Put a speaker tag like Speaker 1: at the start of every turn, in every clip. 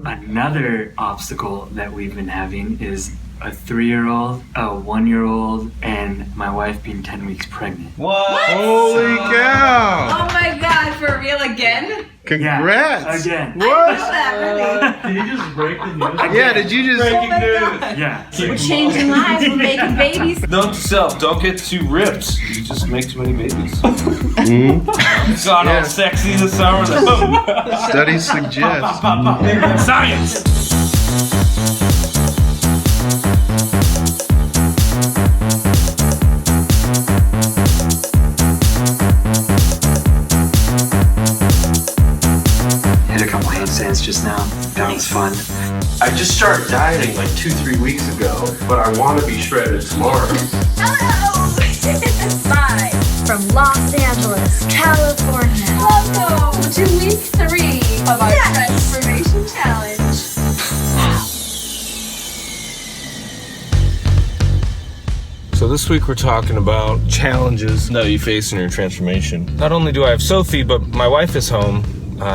Speaker 1: Another obstacle that we've been having is a 3-year-old, a 1-year-old, and my wife being 10 weeks pregnant.
Speaker 2: What?
Speaker 3: Holy cow!
Speaker 2: Oh my god, for real again?
Speaker 3: Congrats!
Speaker 1: Yeah, again.
Speaker 3: What?
Speaker 2: I know that, really.
Speaker 4: Did you just break the news?
Speaker 3: Yeah, did you just...
Speaker 4: Breaking
Speaker 2: my
Speaker 4: news.
Speaker 2: God.
Speaker 1: Yeah.
Speaker 2: We're changing lives, we're making babies.
Speaker 5: Note to self, don't get too ripped. You just make too many babies. It's got all sexy this summer.
Speaker 3: Studies suggest.
Speaker 5: Science!
Speaker 1: Hit a couple handstands just now. That was fun.
Speaker 6: I just started dieting like 2-3 weeks ago, but I want to be shredded tomorrow.
Speaker 7: Hello! Live from Los Angeles, California.
Speaker 2: Welcome to week 3 of our transformation challenge.
Speaker 5: So this week we're talking about challenges that you face in your transformation. Not only do I have Sophie, but my wife is home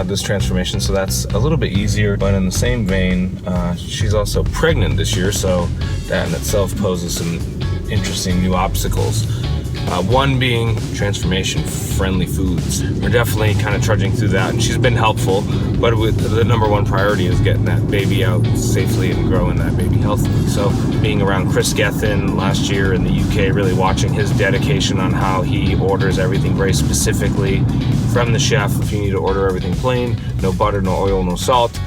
Speaker 5: this transformation, so that's a little bit easier. But in the same vein, she's also pregnant this year, so that in itself poses some interesting new obstacles. One being transformation-friendly foods. We're definitely kind of trudging through that, and she's been helpful, but the number one priority is getting that baby out safely and growing that baby healthily. So being around Chris Gethin last year in the UK, really watching his dedication on how he orders everything very specifically from the chef. If you need to order everything plain, no butter, no oil, no salt,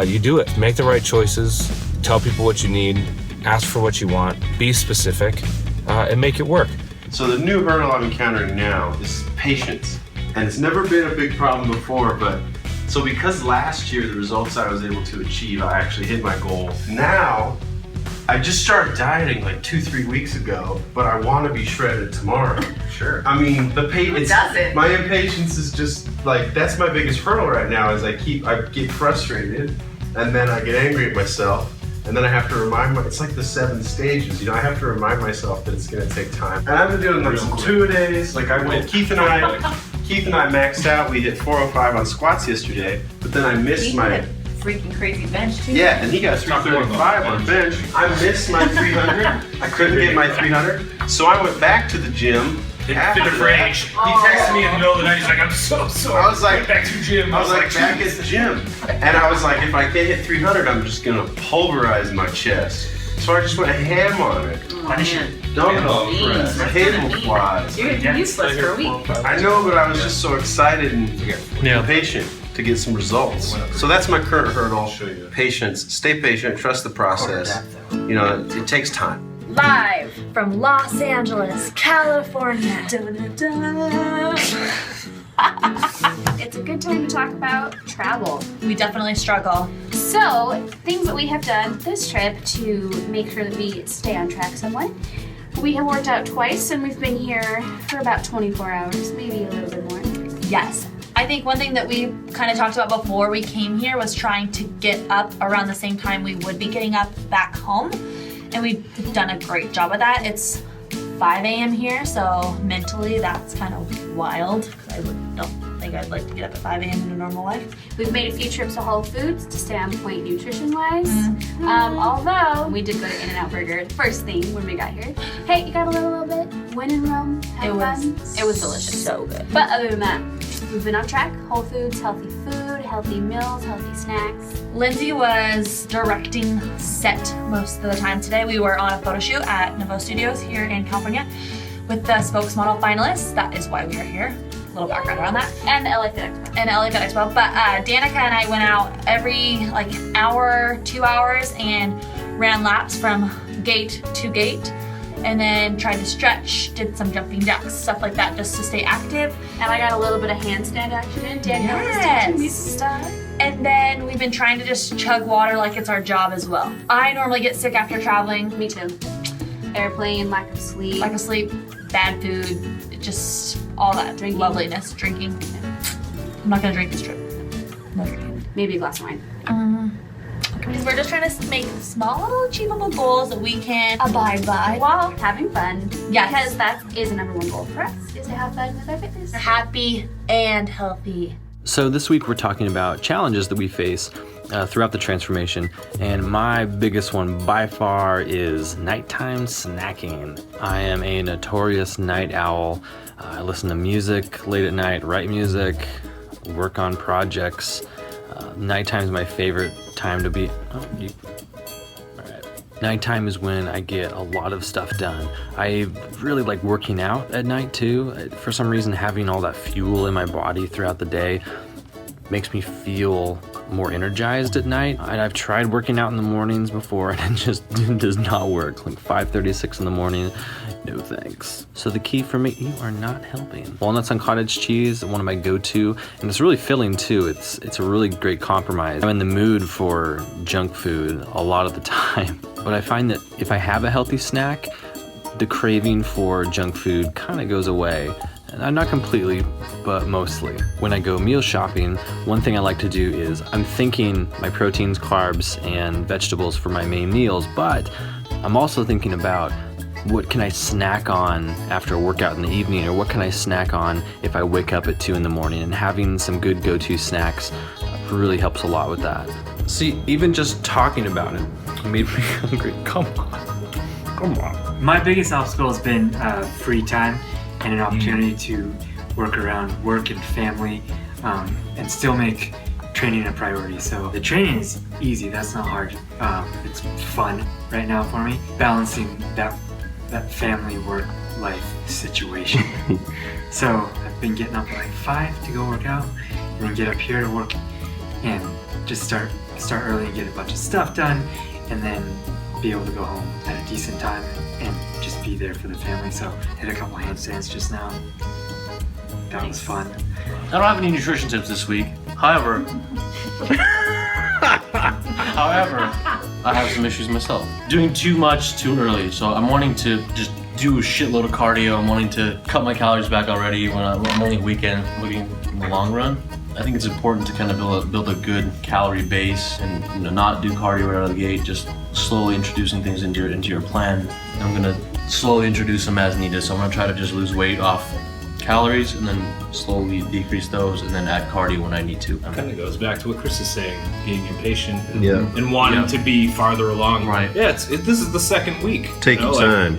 Speaker 5: you do it. Make the right choices, tell people what you need, ask for what you want, be specific, and make it work.
Speaker 6: So the new hurdle I'm encountering now is patience. And it's never been a big problem before, but so because last year the results I was able to achieve, I actually hit my goal. Now, I just started dieting like 2-3 weeks ago, but I want to be shredded tomorrow. Sure. I mean, my impatience is just like, that's my biggest hurdle right now is I get frustrated and then I get angry at myself. And then I have to remind it's like the 7 stages, you know, I have to remind myself that it's gonna take time. And I've been doing like some 2-a-days, like Keith and I maxed out, we hit 405 on squats yesterday, but then I missed my
Speaker 2: freaking crazy bench too.
Speaker 6: Yeah, and he got 335 on bench. I missed my 300, I couldn't get my 300, so I went back to the gym.
Speaker 4: After the range, he texted me in the middle of the night. He's like, "I'm so sorry."
Speaker 6: I was like,
Speaker 4: back to the gym.
Speaker 6: I was like back at the gym, and I was like, if I can't hit 300, I'm just gonna pulverize my chest. So I just went ham on it. Dumbbell press, cable flies.
Speaker 2: You're gonna be useless for a week.
Speaker 6: I know, but I was just so excited and impatient to get some results. So that's my current hurdle. Patience. Stay patient. Trust the process. You know, it takes time.
Speaker 7: Live from Los Angeles, California.
Speaker 8: It's a good time to talk about travel. We definitely struggle. So, things that we have done this trip to make sure that we stay on track somewhat. We have worked out twice and we've been here for about 24 hours, maybe a little bit more.
Speaker 9: Yes. I think one thing that we kind of talked about before we came here was trying to get up around the same time we would be getting up back home. And we've done a great job of that. It's 5 a.m. here, so mentally that's kind of wild. I don't think I'd like to get up at 5 a.m. in a normal life.
Speaker 8: We've made a few trips to Whole Foods to stay on point nutrition-wise. Although we did go to In-N-Out Burger the first thing when we got here. Hey, you got a little bit? When in Rome, have fun. It was delicious.
Speaker 9: So good.
Speaker 8: But other than that, we've been on track. Whole Foods, healthy food, healthy meals, healthy snacks.
Speaker 9: Lindsay was directing set most of the time today. We were on a photo shoot at Nouveau Studios here in California with the spokesmodel finalists. That is why we are here. A little background around that.
Speaker 8: And the LA Fit Expo.
Speaker 9: And LA Fit Expo. But Danica and I went out every hour, 2 hours and ran laps from gate to gate. And then tried to stretch, did some jumping jacks, stuff like that, just to stay active.
Speaker 8: And I got a little bit of handstand action in. Danielle was teaching me some stuff.
Speaker 9: And then we've been trying to just chug water like it's our job as well. I normally get sick after traveling.
Speaker 8: Me too. Airplane, lack of sleep.
Speaker 9: Lack of sleep, bad food, just all that. Loveliness, drinking. I'm not gonna drink this trip. No drinking.
Speaker 8: Maybe a glass of wine.
Speaker 9: Because we're just trying to make small little achievable goals that we can abide by
Speaker 8: while having fun.
Speaker 9: Yes.
Speaker 8: Because that is the number one goal for us, is to have fun with our fitness.
Speaker 9: Happy and healthy.
Speaker 10: So this week we're talking about challenges that we face throughout the transformation, and my biggest one by far is nighttime snacking. I am a notorious night owl. I listen to music late at night, write music, work on projects. Nighttime is my favorite time to be. Nighttime is when I get a lot of stuff done. I really like working out at night too. For some reason, having all that fuel in my body throughout the day makes me feel more energized at night. I've tried working out in the mornings before and it just does not work. Like 5:36 in the morning, no thanks. So the key for me, you are not helping. Walnuts on cottage cheese, one of my go-to, and it's really filling too. It's a really great compromise. I'm in the mood for junk food a lot of the time, but I find that if I have a healthy snack, the craving for junk food kind of goes away. Not completely, but mostly. When I go meal shopping, one thing I like to do is I'm thinking my proteins, carbs, and vegetables for my main meals, but I'm also thinking about what can I snack on after a workout in the evening, or what can I snack on if I wake up at 2 in the morning, and having some good go-to snacks really helps a lot with that. See, even just talking about it made me hungry. Come on.
Speaker 1: My biggest obstacle has been free time and an opportunity to work around work and family, and still make training a priority. So the training is easy, that's not hard. It's fun right now for me, balancing that family work life situation. So I've been getting up at like 5 to go work out, and then get up here to work and just start early and get a bunch of stuff done, and then be able to go home at a decent time and just be there for the family. So hit a couple handstands just now. That was fun.
Speaker 11: I don't have any nutrition tips this week. However, I have some issues myself. Doing too much too early. So I'm wanting to just do a shitload of cardio. I'm wanting to cut my calories back already when I'm only weekend looking in the long run. I think it's important to kind of build a good calorie base and not do cardio right out of the gate, just slowly introducing things into your plan. I'm gonna slowly introduce them as needed. So I'm gonna try to just lose weight off calories and then slowly decrease those and then add cardio when I need to.
Speaker 4: Kind of goes back to what Chris is saying, being impatient
Speaker 3: and
Speaker 4: wanting to be farther along.
Speaker 11: Right.
Speaker 4: Yeah, this is the second week.
Speaker 3: Take your time.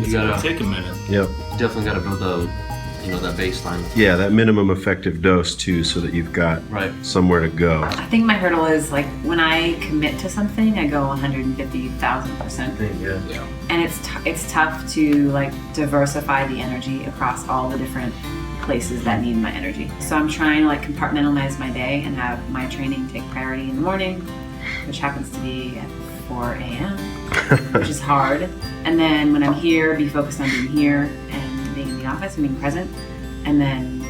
Speaker 4: It's gonna take a minute.
Speaker 3: Yep.
Speaker 11: Definitely gotta build that baseline.
Speaker 3: Yeah, that minimum effective dose too, so that you've got somewhere to go.
Speaker 2: I think my hurdle is like when I commit to something, I go 150,000%.
Speaker 11: Yeah.
Speaker 2: And it's tough to like diversify the energy across all the different places that need my energy. So I'm trying to like compartmentalize my day and have my training take priority in the morning, which happens to be at 4 a.m., which is hard. And then when I'm here, be focused on being here and being in the office and being present, and then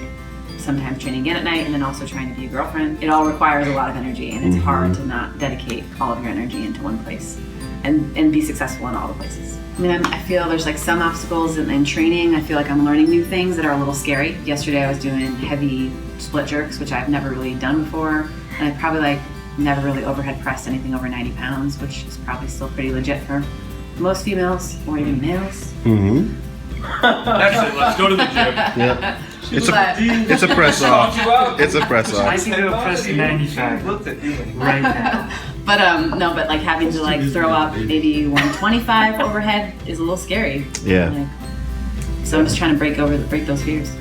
Speaker 2: sometimes training again at night, and then also trying to be a girlfriend. It all requires a lot of energy, and it's hard to not dedicate all of your energy into one place and be successful in all the places. I mean, I feel there's like some obstacles in training. I feel like I'm learning new things that are a little scary. Yesterday I was doing heavy split jerks, which I've never really done before, and I probably like never really overhead pressed anything over 90 pounds, which is probably still pretty legit for most females or even males.
Speaker 4: Actually, let's go to the gym.
Speaker 3: Yeah. It's a press off. It's a press
Speaker 1: I
Speaker 3: off.
Speaker 1: can do a press 95 right now.
Speaker 2: But like having to like throw up maybe 125 overhead is a little scary.
Speaker 3: Yeah.
Speaker 2: Like, so I'm just trying to break those fears.